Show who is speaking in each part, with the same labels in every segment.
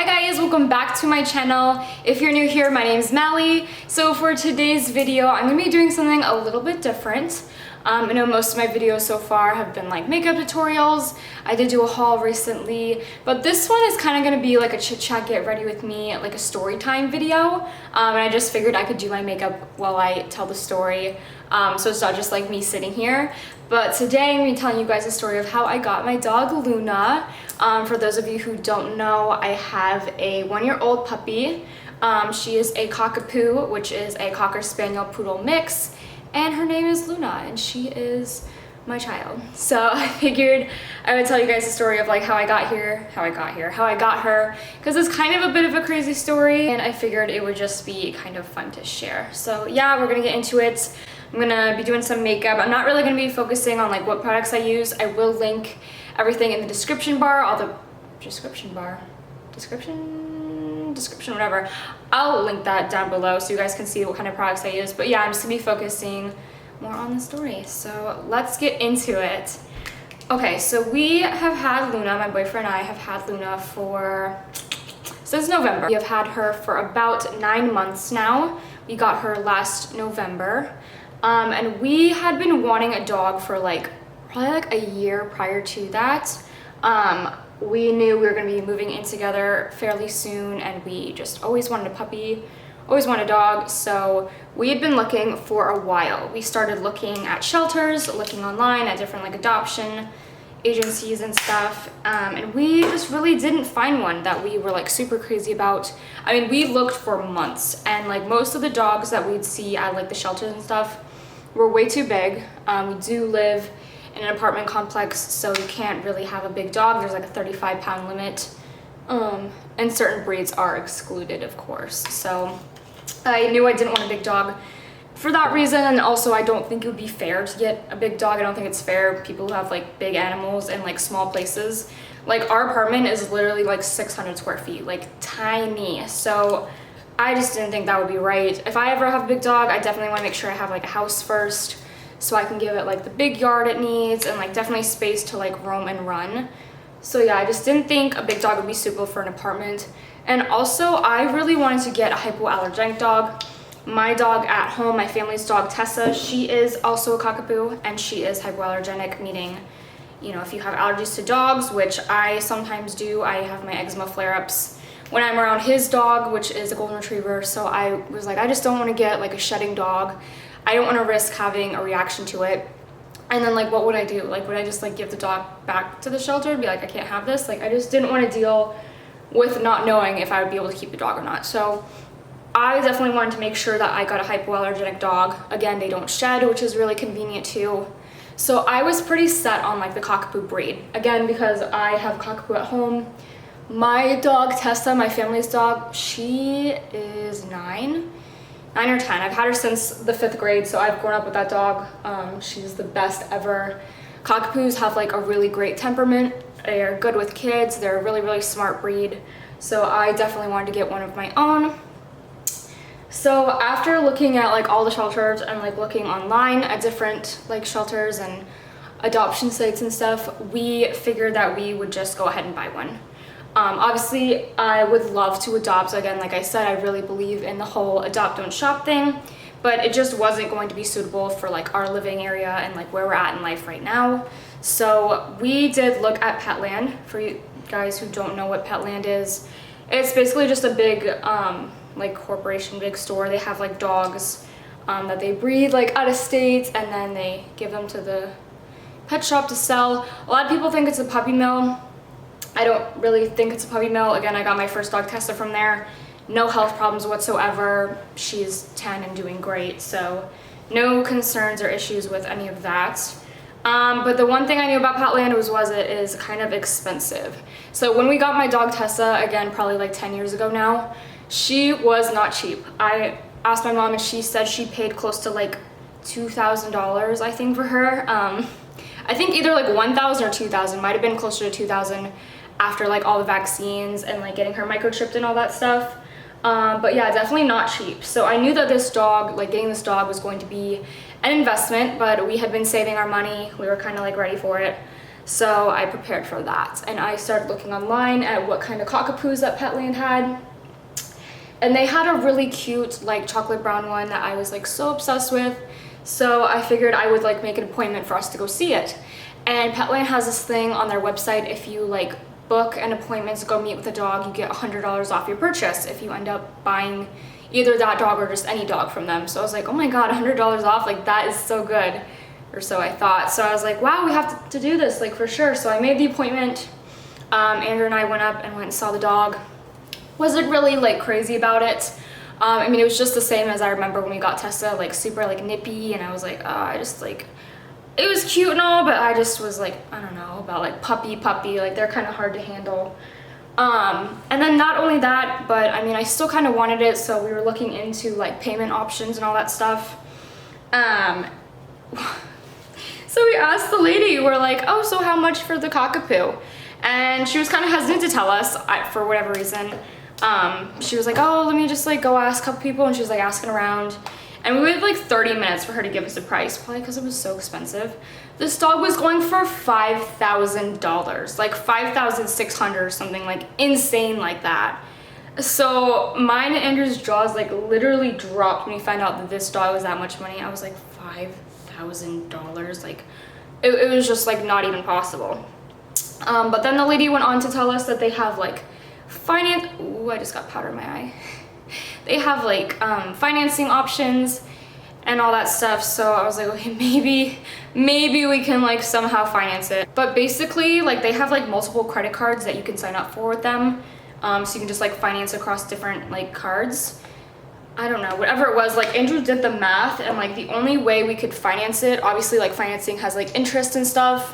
Speaker 1: guys, welcome back to my channel. If you're new here, my name is Mally. So for today's video, I'm gonna be doing something a little bit different. I know most of my videos so far have been like makeup tutorials. I did do a haul recently, but this one is kind of gonna be like a chit chat, get ready with me, like a story time video. And I just figured I could do my makeup while I tell the story. So it's not just like me sitting here. But today I'm gonna be telling you guys the story of how I got my dog Luna. For those of you who don't know, I have a 1-year-old puppy. She is a cockapoo, which is a Cocker Spaniel Poodle mix. And her name is Luna, and she is my child. So I figured I would tell you guys the story of like how I got her, because it's kind of a bit of a crazy story, and I figured it would just be kind of fun to share. So yeah, we're gonna get into it. I'm gonna be doing some makeup. I'm not really gonna be focusing on like what products I use. I will link everything in the description bar, whatever. I'll link that down below so you guys can see what kind of products I use. But yeah, I'm just gonna be focusing more on the story. So let's get into it. Okay, so we have had Luna, my boyfriend and I have had Luna since November. We have had her for about 9 months now. We got her last November. And we had been wanting a dog for probably like a year prior to that. We knew we were going to be moving in together fairly soon, and we just always wanted a puppy, always wanted a dog. So we had been looking for a while. We started looking at shelters, looking online at different like adoption agencies and stuff, and we just really didn't find one that we were like super crazy about. I mean, we looked for months, and like most of the dogs that we'd see at like the shelters and stuff were way too big. We do live in an apartment complex, so you can't really have a big dog. There's like a 35-pound limit, and certain breeds are excluded, of course. So I knew I didn't want a big dog for that reason, and also I don't think it would be fair to get a big dog. I don't think it's fair, people who have like big animals in like small places. Like our apartment is literally like 600 square feet, like tiny. So I just didn't think that would be right. If I ever have a big dog, I definitely want to make sure I have like a house first, so I can give it like the big yard it needs, and like definitely space to like roam and run. So yeah, I just didn't think a big dog would be suitable for an apartment. And also I really wanted to get a hypoallergenic dog. My dog at home, my family's dog Tessa, she is also a cockapoo, and she is hypoallergenic, meaning, you know, if you have allergies to dogs, which I sometimes do, I have my eczema flare-ups when I'm around his dog, which is a golden retriever. So I was like, I just don't want to get like a shedding dog. I don't want to risk having a reaction to it. And then like, what would I do? Like, would I just like give the dog back to the shelter and be like, I can't have this? Like, I just didn't want to deal with not knowing if I would be able to keep the dog or not. So I definitely wanted to make sure that I got a hypoallergenic dog. Again, they don't shed, which is really convenient too. So I was pretty set on like the cockapoo breed. Again, because I have cockapoo at home. My dog Tessa, my family's dog, she is 9 or 10. I've had her since the 5th grade, so I've grown up with that dog. She's the best ever. Cockapoos have like a really great temperament. They're good with kids. They're a really, really smart breed. So I definitely wanted to get one of my own. So after looking at like all the shelters and like looking online at different like shelters and adoption sites and stuff, we figured that we would just go ahead and buy one. Obviously, I would love to adopt. Again, like I said, I really believe in the whole adopt, don't shop thing, but it just wasn't going to be suitable for like our living area and like where we're at in life right now. So we did look at Petland. For you guys who don't know what Petland is, it's basically just a big like corporation, big store. They have like dogs that they breed like out of state, and then they give them to the pet shop to sell. A lot of people think it's a puppy mill. I don't really think it's a puppy mill. Again, I got my first dog Tessa from there. No health problems whatsoever. She's 10 and doing great, so no concerns or issues with any of that. But the one thing I knew about Petland was it is kind of expensive. So when we got my dog Tessa, again, probably like 10 years ago now, she was not cheap. I asked my mom, and she said she paid close to like $2,000, I think, for her. I think either like 1,000 or 2,000, might have been closer to 2,000 after like all the vaccines and like getting her microchipped and all that stuff. But yeah, definitely not cheap. So I knew that this dog, like getting this dog, was going to be an investment, but we had been saving our money. We were kind of like ready for it. So I prepared for that, and I started looking online at what kind of cockapoos that Petland had. And they had a really cute like chocolate brown one that I was like so obsessed with. So I figured I would like make an appointment for us to go see it. And Petland has this thing on their website, if you like book an appointment to go meet with a dog, you get $100 off your purchase if you end up buying either that dog or just any dog from them. So I was like, oh my God, $100 off, like that is so good. Or so I thought. So I was like, wow, we have to do this, like for sure. So I made the appointment. Andrew and I went up and went and saw the dog. Wasn't really like crazy about it. I mean, it was just the same as I remember when we got Tessa, like super like nippy, and I was like, I just like, it was cute and all, but I just was like, I don't know, about like puppy, like they're kind of hard to handle. And then not only that, but I mean, I still kind of wanted it, so we were looking into like payment options and all that stuff. So we asked the lady, we're like, oh, so how much for the cockapoo? And she was kind of hesitant to tell us for whatever reason. She was like, oh, let me just like go ask a couple people, and she was like asking around. And we waited like 30 minutes for her to give us a price, probably because it was so expensive. This dog was going for $5,000, like $5,600 or something, like insane like that. So mine and Andrew's jaws like literally dropped when we found out that this dog was that much money. I was like, $5,000, like it was just like not even possible. But then the lady went on to tell us that they have like ooh, I just got powder in my eye. They have like financing options and all that stuff. So I was like, okay, maybe we can like somehow finance it. But basically like they have like multiple credit cards that you can sign up for with them. So you can just like finance across different like cards. I don't know, whatever it was, like Andrew did the math, and like the only way we could finance it, obviously like financing has like interest and stuff,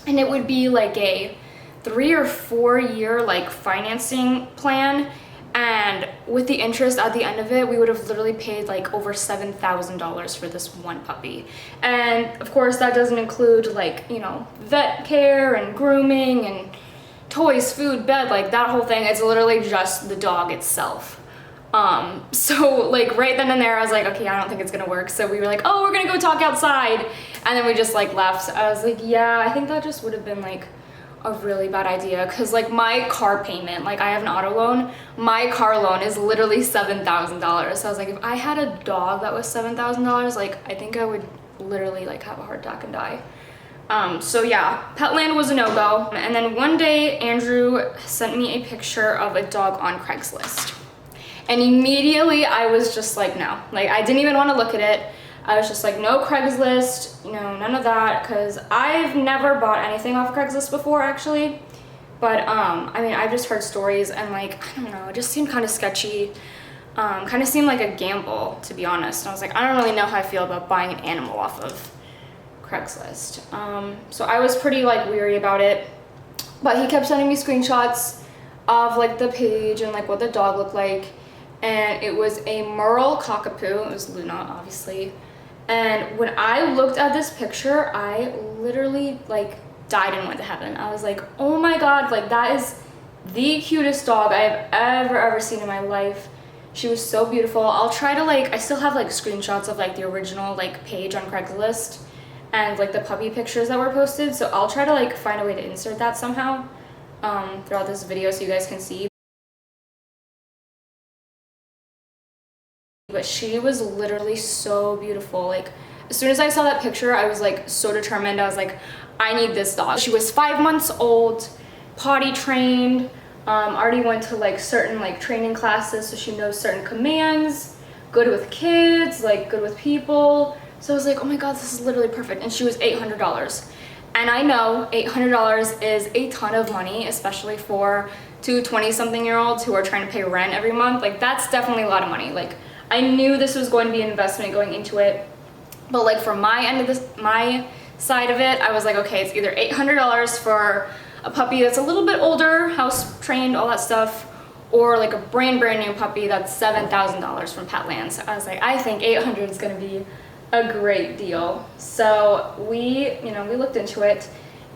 Speaker 1: and it would be like a 3 or 4 year like financing plan. And with the interest at the end of it, we would have literally paid like over $7,000 for this one puppy. And of course that doesn't include like, you know, vet care and grooming and toys, food, bed, like that whole thing. It's literally just the dog itself. So like right then and there I was like, okay, I don't think it's gonna work. So we were like, oh, we're gonna go talk outside. And then we just like left. I was like, yeah, I think that just would have been like a really bad idea, because like my car payment, like I have an auto loan, my car loan is literally $7,000. So I was like, if I had a dog that was $7,000, like I think I would literally like have a heart attack and die. So yeah, Petland was a no-go. And then one day Andrew sent me a picture of a dog on Craigslist, and immediately I was just like, no, like I didn't even want to look at it. I was just like, no Craigslist, you know, none of that, because I've never bought anything off Craigslist before, actually. But, I mean, I've just heard stories, and, like, I don't know, it just seemed kind of sketchy. Kind of seemed like a gamble, to be honest. And I was like, I don't really know how I feel about buying an animal off of Craigslist. So I was pretty, like, weary about it. But he kept sending me screenshots of, like, the page and, like, what the dog looked like. And it was a Merle cockapoo. It was Luna, obviously. And when I looked at this picture, I literally like died and went to heaven. I was like, oh my God, like that is the cutest dog I've ever seen in my life. She was so beautiful. I'll try to like, I still have like screenshots of like the original like page on Craigslist and like the puppy pictures that were posted. So I'll try to like find a way to insert that somehow throughout this video so you guys can see. But she was literally so beautiful. Like as soon as I saw that picture, I was like so determined. I was like, I need this dog. She was 5 months old, potty trained, already went to like certain like training classes, so she knows certain commands, good with kids, like good with people. So I was like, oh my God, this is literally perfect. And she was $800. And I know $800 is a ton of money, especially for two 20-something-year-olds who are trying to pay rent every month. Like that's definitely a lot of money. Like I knew this was going to be an investment going into it, but like for my end of this, my side of it, I was like, okay, it's either $800 for a puppy that's a little bit older, house trained, all that stuff, or like a brand new puppy that's $7,000 from Petland. So I was like, I think 800 is going to be a great deal. So we looked into it,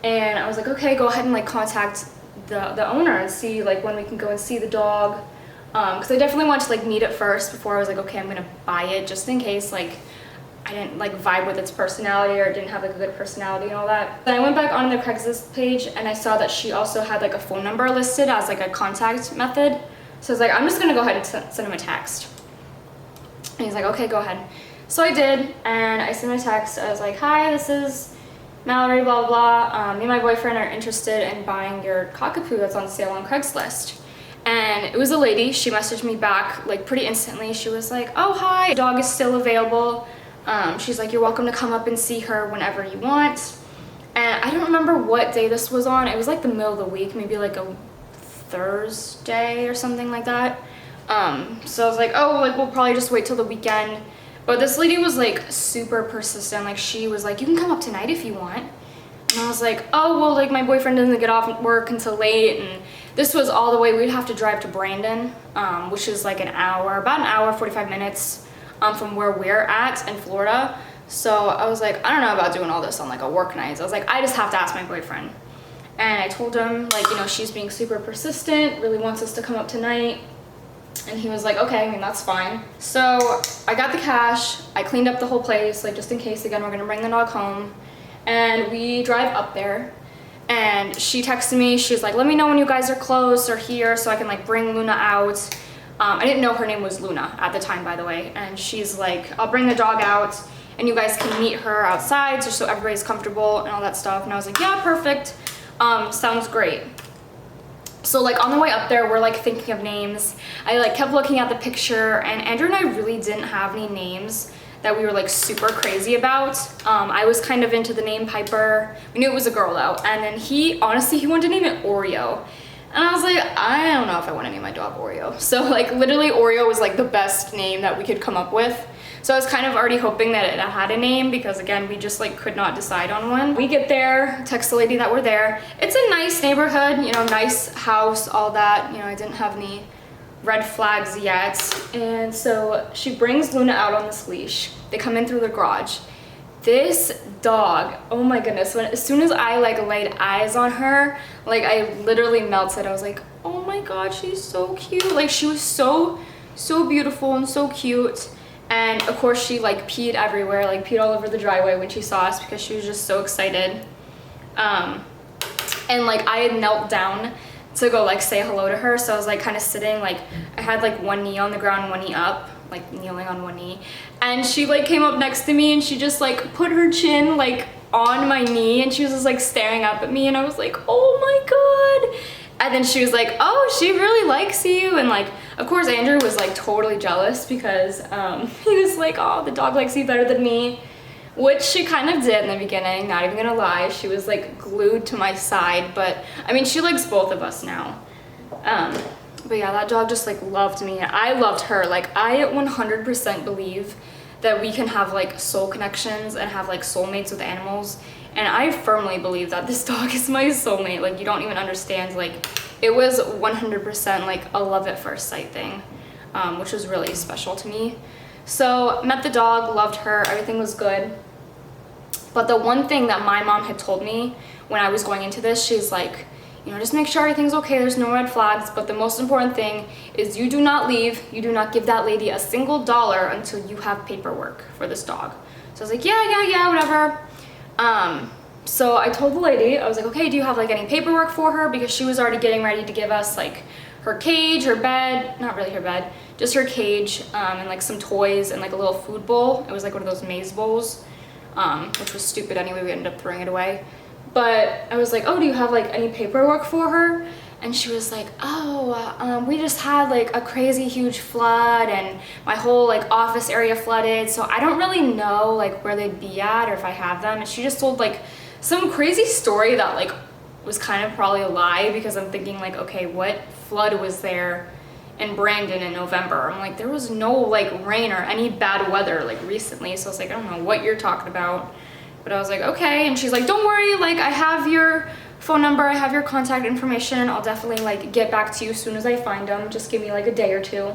Speaker 1: and I was like, okay, go ahead and like contact the owner and see like when we can go and see the dog. Because I definitely wanted to like meet it first before I was like, okay, I'm gonna buy it just in case like I didn't like vibe with its personality, or it didn't have like a good personality and all that. Then I went back on the Craigslist page and I saw that she also had like a phone number listed as like a contact method. So I was like, I'm just gonna go ahead and send him a text. And he's like, okay, go ahead. So I did, and I sent him a text. I was like, hi, this is Mallory, blah, blah, blah. Me and my boyfriend are interested in buying your cockapoo that's on sale on Craigslist. And it was a lady. She messaged me back like pretty instantly. She was like, oh, hi, the dog is still available. She's like, you're welcome to come up and see her whenever you want. And I don't remember what day this was on. It was like the middle of the week, maybe like a Thursday or something like that. So I was like, oh, like we'll probably just wait till the weekend. But this lady was like super persistent. Like she was like, you can come up tonight if you want. And I was like, oh, well, like my boyfriend doesn't get off work until late. And this was all the way, we'd have to drive to Brandon, which is like about an hour, 45 minutes from where we're at in Florida. So I was like, I don't know about doing all this on like a work night. So I was like, I just have to ask my boyfriend. And I told him like, you know, she's being super persistent, really wants us to come up tonight. And he was like, okay, I mean, that's fine. So I got the cash, I cleaned up the whole place, like just in case, again, we're gonna bring the dog home. And we drive up there, and she texted me, she's like, let me know when you guys are close or here so I can like bring Luna out. I didn't know her name was Luna at the time, by the way. And she's like, I'll bring the dog out and you guys can meet her outside just so everybody's comfortable and all that stuff. And I was like, yeah, perfect, sounds great. So like on the way up there, we're like thinking of names. I like kept looking at the picture, and Andrew and I really didn't have any names that we were like super crazy about. I was kind of into the name Piper. We knew it was a girl though. And then he wanted to name it Oreo. And I was like, I don't know if I want to name my dog Oreo. So like literally Oreo was like the best name that we could come up with. So I was kind of already hoping that it had a name, because again, we just like could not decide on one. We get there, text the lady that we're there. It's a nice neighborhood, you know, nice house, all that. You know, I didn't have any red flags yet. And so she brings Luna out on this leash. They come in through the garage. This dog, oh my goodness, as soon as I like laid eyes on her, like I literally melted. I was like, oh my God, she's so cute. Like she was so beautiful and so cute. And of course she like peed everywhere, like peed all over the driveway when she saw us, because she was just so excited. And like I had knelt down to go like say hello to her. So I was like kind of sitting, like I had like one knee on the ground, one knee up, like kneeling on one knee. And she like came up next to me and she just like put her chin like on my knee, and she was just like staring up at me, and I was like, oh my God. And then she was like, oh, she really likes you. And like, of course, Andrew was like totally jealous, because he was like, oh, the dog likes you better than me, which she kind of did in the beginning, not even gonna lie. She was like glued to my side, but I mean, she likes both of us now. But yeah, that dog just like loved me. I loved her. Like I 100% believe that we can have like soul connections and have like soulmates with animals. And I firmly believe that this dog is my soulmate. Like you don't even understand. Like it was 100% like a love at first sight thing, which was really special to me. So met the dog, loved her, everything was good. But the one thing that my mom had told me when I was going into this, she's like, you know, just make sure everything's okay, there's no red flags, but the most important thing is you do not leave, you do not give that lady a single dollar until you have paperwork for this dog. So I was like, yeah, whatever. So I told the lady, I was like, okay, do you have like any paperwork for her? Because she was already getting ready to give us like her cage, her bed, not really her bed, just her cage, and like some toys and like a little food bowl. It was like one of those maze bowls, which was stupid anyway, we ended up throwing it away. But I was like, oh, do you have like any paperwork for her? And she was like, oh, we just had like a crazy huge flood and my whole like office area flooded, so I don't really know like where they'd be at or if I have them. And she just told like some crazy story that like was kind of probably a lie, because I'm thinking like, okay, what flood was there in Brandon in November? I'm like, there was no like rain or any bad weather like recently. So I was like, I don't know what you're talking about. But I was like, okay. And she's like, don't worry, like I have your phone number, I have your contact information. I'll definitely like get back to you as soon as I find them. Just give me like a day or two.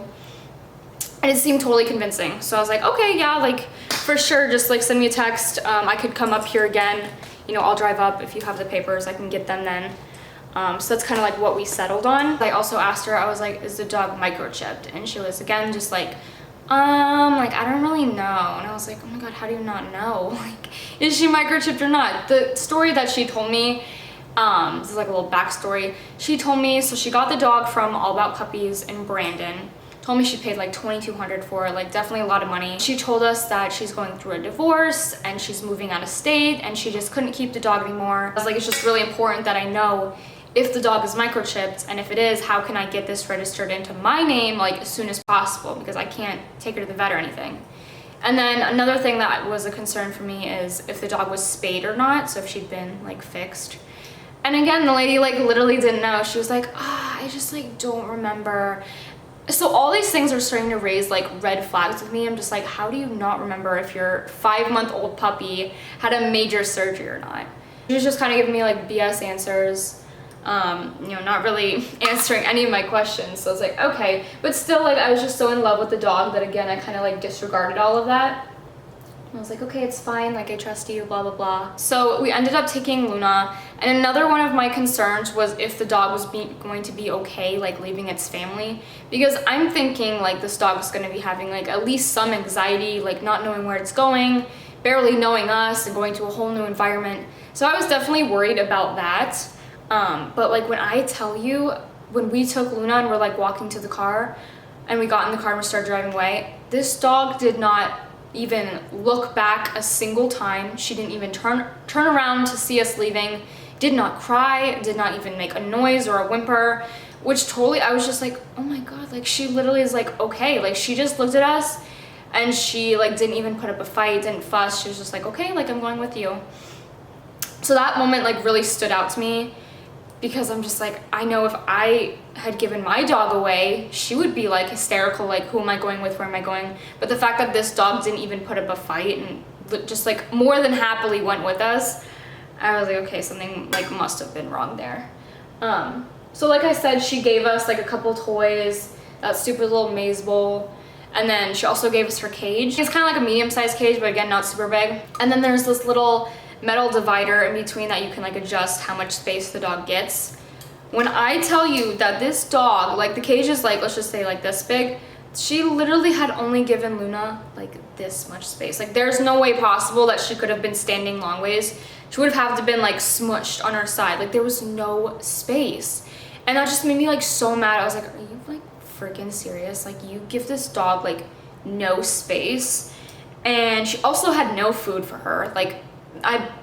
Speaker 1: And it seemed totally convincing. So I was like, okay, yeah, like for sure, just like send me a text. I could come up here again. You know, I'll drive up. If you have the papers, I can get them then. So that's kind of like what we settled on. I also asked her, I was like, is the dog microchipped? And she was again just like Like, I don't really know. And I was like, oh my God, how do you not know? Like, is she microchipped or not? The story that she told me, this is like a little backstory. She told me, so she got the dog from All About Puppies in Brandon. Told me she paid like $2,200 for it, like definitely a lot of money. She told us that she's going through a divorce and she's moving out of state and she just couldn't keep the dog anymore. I was like, it's just really important that I know if the dog is microchipped, and if it is, how can I get this registered into my name like as soon as possible, because I can't take her to the vet or anything. And then another thing that was a concern for me is if the dog was spayed or not, so if she'd been like fixed. And again, the lady like literally didn't know. She was like, I just like don't remember. So all these things are starting to raise like red flags with me. I'm just like, how do you not remember if your 5-month-old puppy had a major surgery or not? She was just kind of giving me like BS answers, not really answering any of my questions. So I was like, okay, but still, like, I was just so in love with the dog that again, I kind of like disregarded all of that. I was like, okay, it's fine, like I trust you, blah, blah, blah. So we ended up taking Luna, and another one of my concerns was if the dog was going to be okay, like leaving its family, because I'm thinking like this dog is gonna be having like at least some anxiety, like not knowing where it's going, barely knowing us, and going to a whole new environment. So I was definitely worried about that. But like when I tell you, when we took Luna and we're like walking to the car, and we got in the car and we started driving away, this dog did not even look back a single time. She didn't even turn around to see us leaving, did not cry, did not even make a noise or a whimper, which totally, I was just like, oh my God, like she literally is like, okay, like she just looked at us and she like didn't even put up a fight, didn't fuss. She was just like, okay, like I'm going with you. So that moment like really stood out to me, because I'm just like, I know if I had given my dog away, she would be like hysterical, like who am I going with, where am I going? But the fact that this dog didn't even put up a fight and just like more than happily went with us, I was like, okay, something like must have been wrong there. So like I said, she gave us like a couple toys, that stupid little maze bowl, and then she also gave us her cage. It's kind of like a medium-sized cage, but again, not super big. And then there's this little metal divider in between that you can like adjust how much space the dog gets. When I tell you that this dog, like the cage is like, let's just say like this big, she literally had only given Luna like this much space. Like there's no way possible that she could have been standing long ways. She would have had to been like smushed on her side. Like there was no space. And that just made me like so mad. I was like, are you like freaking serious? Like you give this dog like no space. And she also had no food for her. Like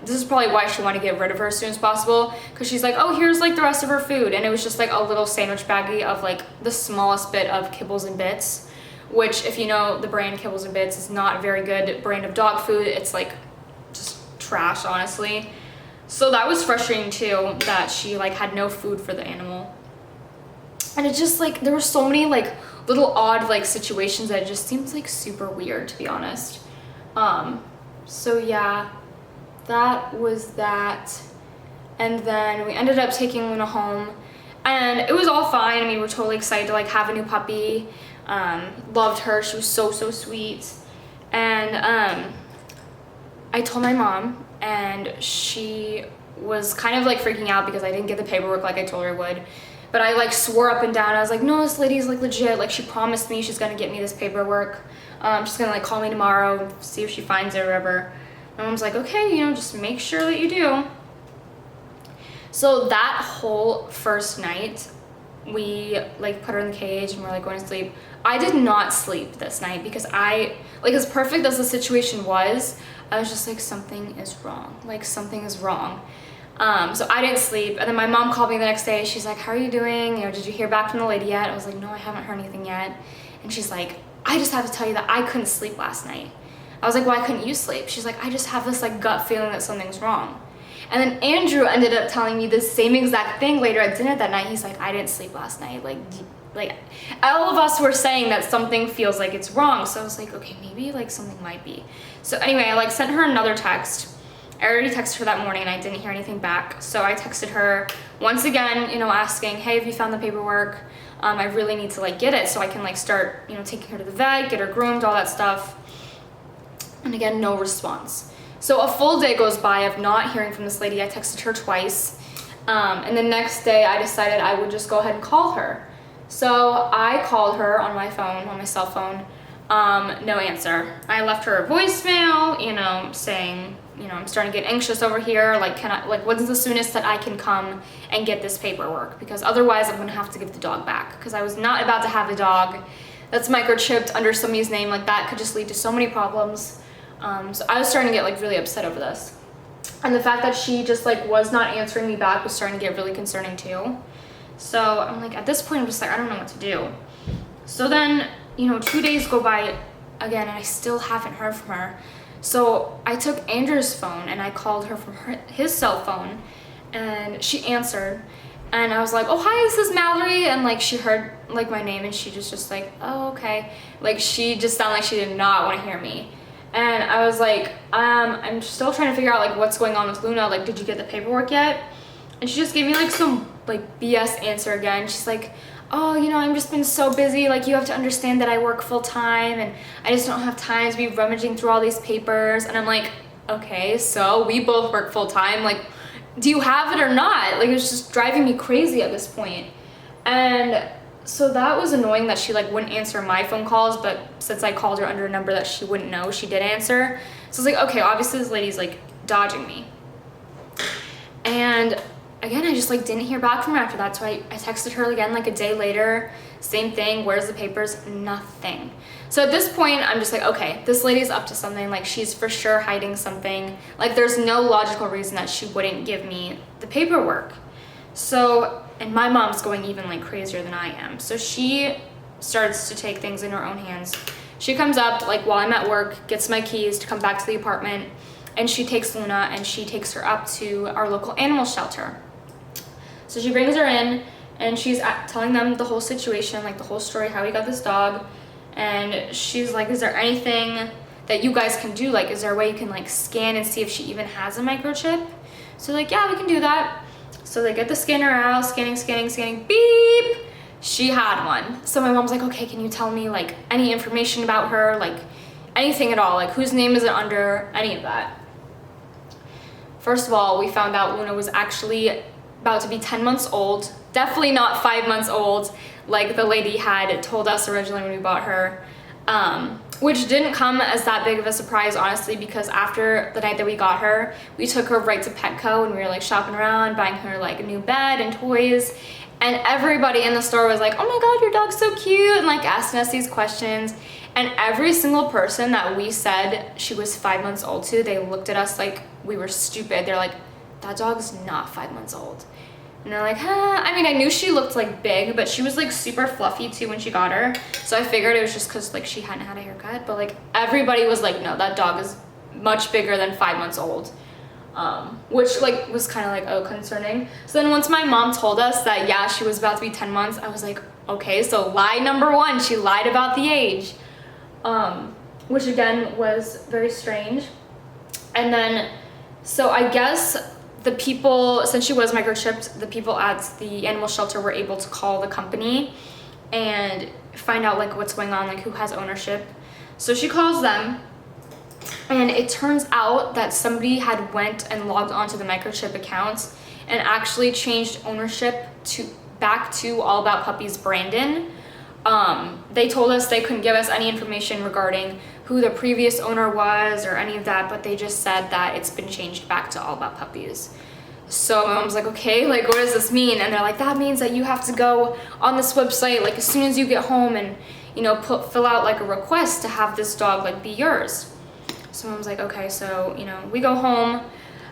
Speaker 1: this is probably why she wanted to get rid of her as soon as possible, because she's like, oh, here's like the rest of her food, and it was just like a little sandwich baggie of like the smallest bit of Kibbles and Bits, which if you know the brand Kibbles and Bits is not a very good brand of dog food. It's like just trash, honestly. So that was frustrating too, that she like had no food for the animal. And it just like, there were so many like little odd like situations that it just seems like super weird, to be honest. So yeah, that was that. And then we ended up taking Luna home, and it was all fine. I mean, we're totally excited to like have a new puppy. Loved her. She was so sweet. And I told my mom, and she was kind of like freaking out because I didn't get the paperwork like I told her I would. But I like swore up and down. I was like, no, this lady's like legit. Like she promised me she's gonna get me this paperwork. She's gonna like call me tomorrow, see if she finds it or whatever. My mom's like, okay, just make sure that you do. So that whole first night, we like put her in the cage and we're like going to sleep. I did not sleep this night because as perfect as the situation was, I was just like, something is wrong. Like something is wrong. So I didn't sleep. And then my mom called me the next day. She's like, how are you doing? Did you hear back from the lady yet? I was like, no, I haven't heard anything yet. And she's like, I just have to tell you that I couldn't sleep last night. I was like, why couldn't you sleep? She's like, I just have this like gut feeling that something's wrong. And then Andrew ended up telling me the same exact thing later at dinner that night. He's like, I didn't sleep last night. Like all of us were saying that something feels like it's wrong. So I was like, okay, maybe like something might be. So anyway, I like sent her another text. I already texted her that morning and I didn't hear anything back. So I texted her once again, asking, hey, have you found the paperwork? I really need to like get it so I can like start, taking her to the vet, get her groomed, all that stuff. And again, no response. So a full day goes by of not hearing from this lady. I texted her twice. And the next day I decided I would just go ahead and call her. So I called her on my phone, on my cell phone. No answer. I left her a voicemail, you know, saying, you know, I'm starting to get anxious over here. Like, when's the soonest that I can come and get this paperwork? Because otherwise I'm gonna have to give the dog back. Because I was not about to have a dog that's microchipped under somebody's name. Like, that could just lead to so many problems. So I was starting to get like really upset over this. And the fact that she just like was not answering me back was starting to get really concerning too. So I'm like, at this point, I'm just like, I don't know what to do. So then, you know, 2 days go by again, and I still haven't heard from her. So I took Andrew's phone and I called her from his cell phone, and she answered. And I was like, oh, hi, this is Mallory. And like, she heard like my name, and she just like, oh, okay. Like, she just sounded like she did not want to hear me. And I was like, I'm still trying to figure out like what's going on with Luna. Like, did you get the paperwork yet? And she just gave me like some like BS answer again. She's like, oh, you know, I've just been so busy. Like, you have to understand that I work full time, and I just don't have time to be rummaging through all these papers. And I'm like, okay, so we both work full time. Like, do you have it or not? Like, it was just driving me crazy at this point. And so that was annoying that she like wouldn't answer my phone calls, but since I called her under a number that she wouldn't know, she did answer. So I was like, okay, obviously this lady's like dodging me. And again, I just like didn't hear back from her after that. So I texted her again like a day later, same thing, where's the papers? Nothing. So at this point, I'm just like, okay, this lady's up to something. Like, she's for sure hiding something. Like, there's no logical reason that she wouldn't give me the paperwork. So, and my mom's going even like crazier than I am. So she starts to take things in her own hands. She comes up like while I'm at work, gets my keys to come back to the apartment, and she takes Luna and she takes her up to our local animal shelter. So she brings her in, and she's telling them the whole situation, like the whole story, how we got this dog. And she's like, is there anything that you guys can do? Like, is there a way you can like scan and see if she even has a microchip? So like, yeah, we can do that. So they get the scanner out, scanning, beep, she had one. So my mom's like, okay, can you tell me like any information about her? Like anything at all, like whose name is it under, any of that. First of all, we found out Luna was actually about to be 10 months old, definitely not 5 months old, like the lady had told us originally when we bought her, which didn't come as that big of a surprise, honestly, because after the night that we got her, we took her right to Petco, and we were like shopping around, buying her like a new bed and toys, and everybody in the store was like, oh my god, your dog's so cute, and like asking us these questions. And every single person that we said she was 5 months old to, they looked at us like we were stupid. They're like, that dog's not 5 months old. And they're like, huh. I mean, I knew she looked like big, but she was like super fluffy too when she got her. So I figured it was just because like she hadn't had a haircut. But like everybody was like, no, that dog is much bigger than 5 months old. Which like was kind of like, oh, concerning. So then once my mom told us that, yeah, she was about to be 10 months, I was like, okay, so lie number one, she lied about the age. Which again was very strange. And then, so I guess the people, since she was microchipped, the people at the animal shelter were able to call the company and find out like what's going on, like who has ownership. So she calls them, and it turns out that somebody had went and logged onto the microchip account and actually changed ownership back to All About Puppies Brandon. They told us they couldn't give us any information regarding who the previous owner was or any of that, but they just said that it's been changed back to All About Puppies. So my mom's like, okay, like what does this mean? And they're like, that means that you have to go on this website like as soon as you get home and, you know, fill out like a request to have this dog like be yours. So mom's like, okay, so, you know, we go home,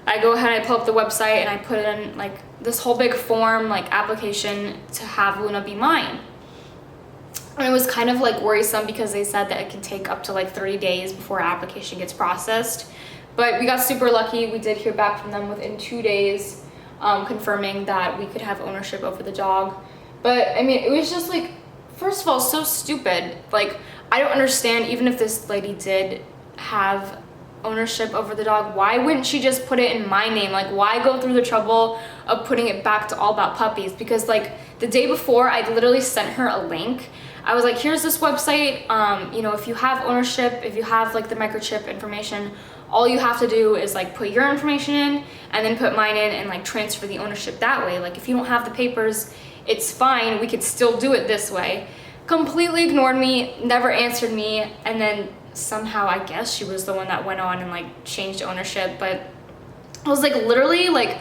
Speaker 1: I go ahead, I pull up the website, and I put in like this whole big form, like application to have Luna be mine. And it was kind of like worrisome because they said that it can take up to like 30 days before our application gets processed. But we got super lucky. We did hear back from them within 2 days, confirming that we could have ownership over the dog. But I mean, it was just like, first of all, so stupid. Like, I don't understand, even if this lady did have ownership over the dog, why wouldn't she just put it in my name? Like, why go through the trouble of putting it back to All About Puppies? Because like the day before, I literally sent her a link. I was like, here's this website, you know, if you have ownership, if you have like the microchip information, all you have to do is like put your information in and then put mine in and like transfer the ownership that way. Like if you don't have the papers, it's fine, we could still do it this way. completely ignored me, never answered me, and then somehow I guess she was the one that went on and like changed ownership. But I was like, literally, like,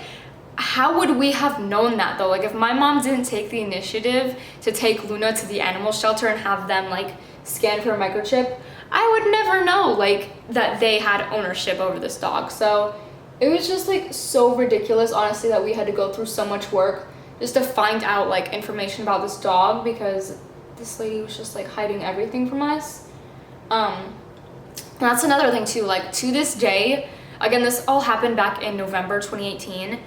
Speaker 1: how would we have known that though? Like, if my mom didn't take the initiative to take Luna to the animal shelter and have them like scan for a microchip, I would never know like that they had ownership over this dog. So it was just like so ridiculous, honestly, that we had to go through so much work just to find out like information about this dog, because this lady was just like hiding everything from us. That's another thing too, like to this day, again, this all happened back in November 2018.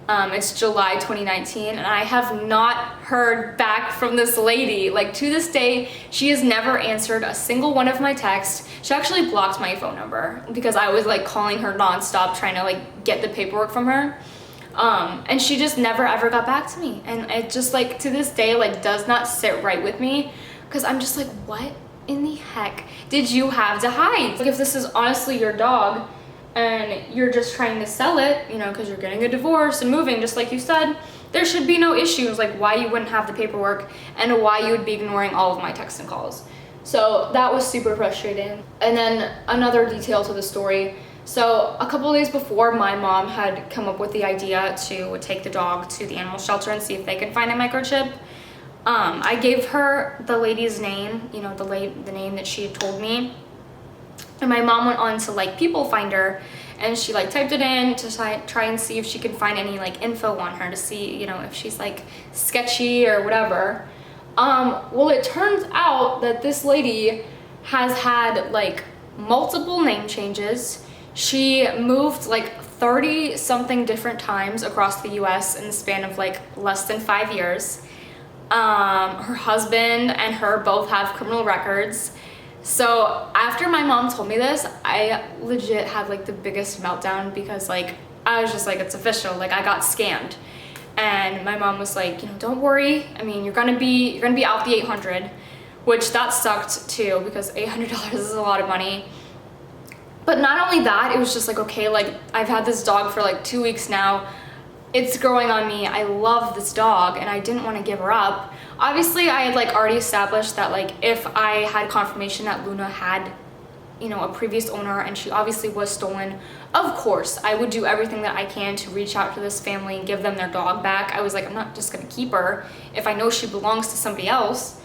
Speaker 1: It's July 2019, and I have not heard back from this lady. Like to this day, she has never answered a single one of my texts. She actually blocked my phone number because I was like calling her nonstop trying to like get the paperwork from her. And she just never ever got back to me. And it just like to this day like does not sit right with me, because I'm just like, what in the heck did you have to hide? Like if this is honestly your dog and you're just trying to sell it, you know, because you're getting a divorce and moving, just like you said, there should be no issues like why you wouldn't have the paperwork and why you would be ignoring all of my texts and calls. So that was super frustrating. And then another detail to the story. So a couple of days before, my mom had come up with the idea to take the dog to the animal shelter and see if they could find a microchip. I gave her the lady's name, you know, the name that she had told me. And my mom went on to like People Finder, and she like typed it in to try and see if she could find any like info on her, to see, you know, if she's like sketchy or whatever. Well, it turns out that this lady has had like multiple name changes. She moved like 30 something different times across the US in the span of like less than 5 years. Her husband and her both have criminal records. So after my mom told me this, I legit had like the biggest meltdown, because like I was just like, it's official, like I got scammed. And my mom was like, you know, don't worry, I mean, you're gonna be out the 800, which that sucked too, because $800 is a lot of money. But not only that, it was just like, okay, like I've had this dog for like 2 weeks now. It's growing on me. I love this dog and I didn't want to give her up. Obviously, I had like already established that like if I had confirmation that Luna had, you know, a previous owner and she obviously was stolen, of course, I would do everything that I can to reach out to this family and give them their dog back. I was like, I'm not just gonna keep her if I know she belongs to somebody else.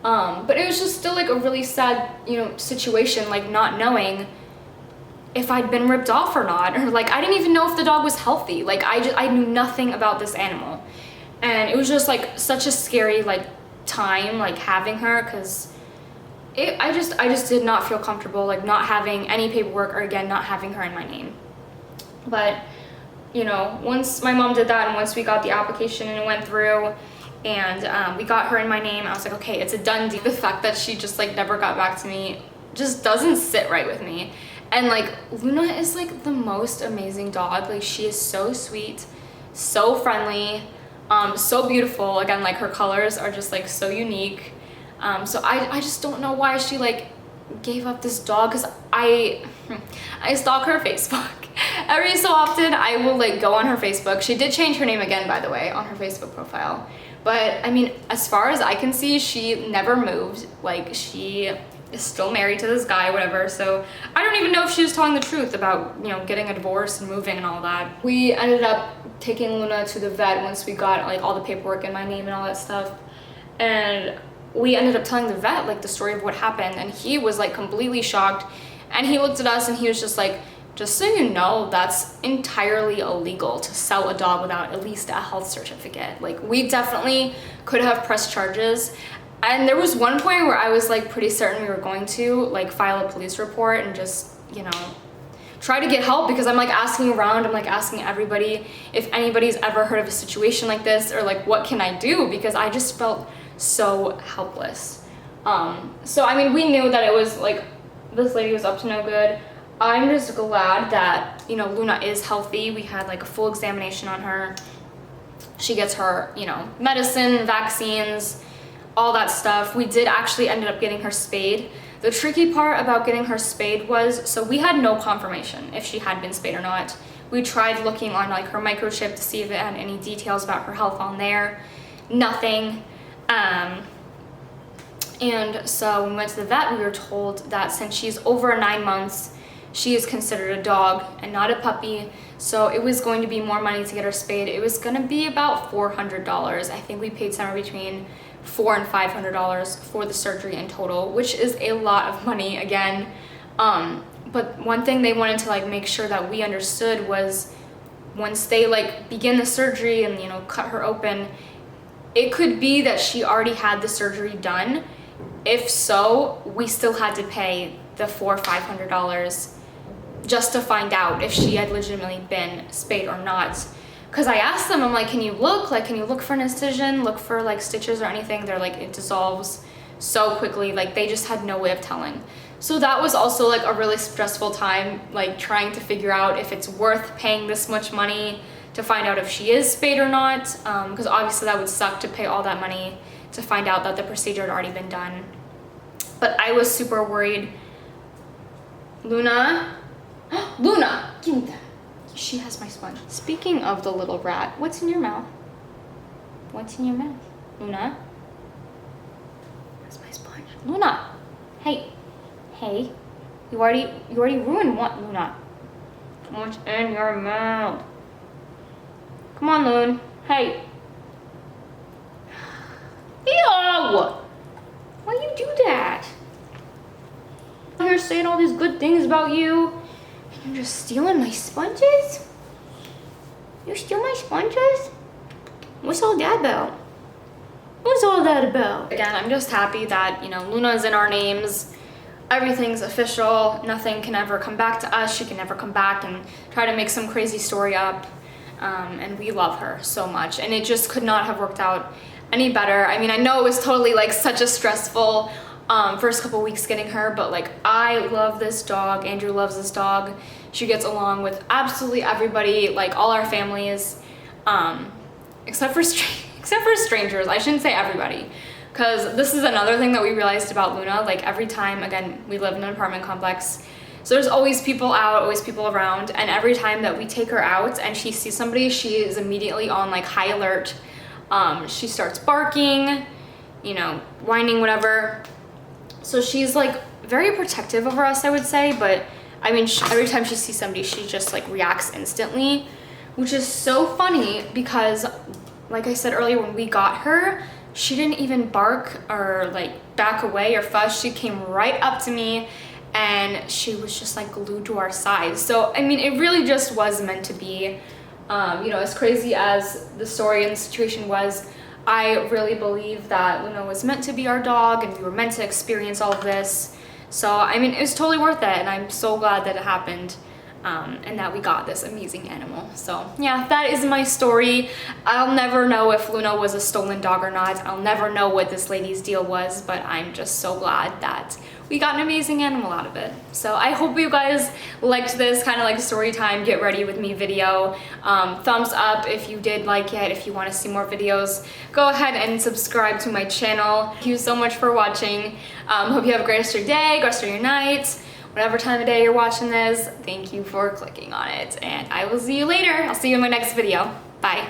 Speaker 1: But it was just still like a really sad, you know, situation, like not knowing if I'd been ripped off or not, or like I didn't even know if the dog was healthy. Like I knew nothing about this animal, and it was just like such a scary like time like having her, because I just did not feel comfortable like not having any paperwork, or again not having her in my name. But you know, once my mom did that and once we got the application and it went through and we got her in my name, I was like, okay, it's a done deal. The fact that she just like never got back to me just doesn't sit right with me. And like Luna is like the most amazing dog. Like she is so sweet, so friendly, so beautiful. Again, like her colors are just like so unique. So I just don't know why she like gave up this dog, because I stalk her Facebook. Every so often I will like go on her Facebook. She did change her name again, by the way, on her Facebook profile. But I mean, as far as I can see, she never moved. Like she is still married to this guy, whatever. So I don't even know if she was telling the truth about, you know, getting a divorce and moving and all that. We ended up taking Luna to the vet once we got like all the paperwork in my name and all that stuff. And we ended up telling the vet like the story of what happened, and he was like completely shocked. And he looked at us and he was just like, just so you know, that's entirely illegal to sell a dog without at least a health certificate. Like we definitely could have pressed charges. And there was one point where I was like pretty certain we were going to like file a police report and just, you know, try to get help, because I'm like asking around, I'm like asking everybody if anybody's ever heard of a situation like this, or like what can I do, because I just felt so helpless. So I mean, we knew that it was like this lady was up to no good. I'm just glad that, you know, Luna is healthy. We had like a full examination on her. She gets her, you know, medicine, vaccines, all that stuff. We did actually ended up getting her spayed. The tricky part about getting her spayed was, so we had no confirmation if she had been spayed or not. We tried looking on like her microchip to see if it had any details about her health on there. Nothing. And so when we went to the vet, we were told that since she's over 9 months, she is considered a dog and not a puppy. So it was going to be more money to get her spayed. It was gonna be about $400. I think we paid somewhere between $400 and $500 for the surgery in total, which is a lot of money again. But one thing they wanted to like make sure that we understood was once they like begin the surgery and, you know, cut her open, it could be that she already had the surgery done. If so, we still had to pay the $400 or $500 just to find out if she had legitimately been spayed or not. Because I asked them, I'm like, can you look for an incision, look for like stitches or anything? They're like, it dissolves so quickly. Like they just had no way of telling. So that was also like a really stressful time, like trying to figure out if it's worth paying this much money to find out if she is spayed or not. Because obviously that would suck to pay all that money to find out that the procedure had already been done. But I was super worried. Luna, Luna, give me that. She has my sponge. Speaking of the little rat, what's in your mouth? What's in your mouth? Luna? That's my sponge. Luna, hey, hey. You already ruined one, Luna. What's in your mouth? Come on, Loon. Hey. Ew! Why you do that? I'm here saying all these good things about you, and you're just stealing my sponges? You steal my sponges? What's all that about? What's all that about? Again, I'm just happy that, you know, Luna's in our names. Everything's official. Nothing can ever come back to us. She can never come back and try to make some crazy story up. And we love her so much. And it just could not have worked out any better. I mean, I know it was totally like such a stressful first couple weeks getting her, but like I love this dog. Andrew loves this dog. She gets along with absolutely everybody, like all our families, except for strangers. I shouldn't say everybody, because this is another thing that we realized about Luna. Like every time, again, we live in an apartment complex, so there's always people out, always people around, and every time that we take her out and she sees somebody, she is immediately on like high alert. She starts barking, you know, whining, whatever. So she's like very protective over us, I would say, but I mean, every time she sees somebody, she just like reacts instantly, which is so funny because, like I said earlier, when we got her, she didn't even bark or like back away or fuss. She came right up to me and she was just like glued to our side. So, I mean, it really just was meant to be. You know, as crazy as the story and the situation was, I really believe that Luna was meant to be our dog and we were meant to experience all of this. So, I mean, it was totally worth it, and I'm so glad that it happened and that we got this amazing animal. So, yeah, that is my story. I'll never know if Luna was a stolen dog or not. I'll never know what this lady's deal was, but I'm just so glad that we got an amazing animal out of it. So I hope you guys liked this kind of like story time, get ready with me video. Thumbs up if you did like it. If you want to see more videos, go ahead and subscribe to my channel. Thank you so much for watching. Hope you have a great rest of your day, rest of your night, whatever time of day you're watching this. Thank you for clicking on it, and I will see you later. I'll see you in my next video. Bye.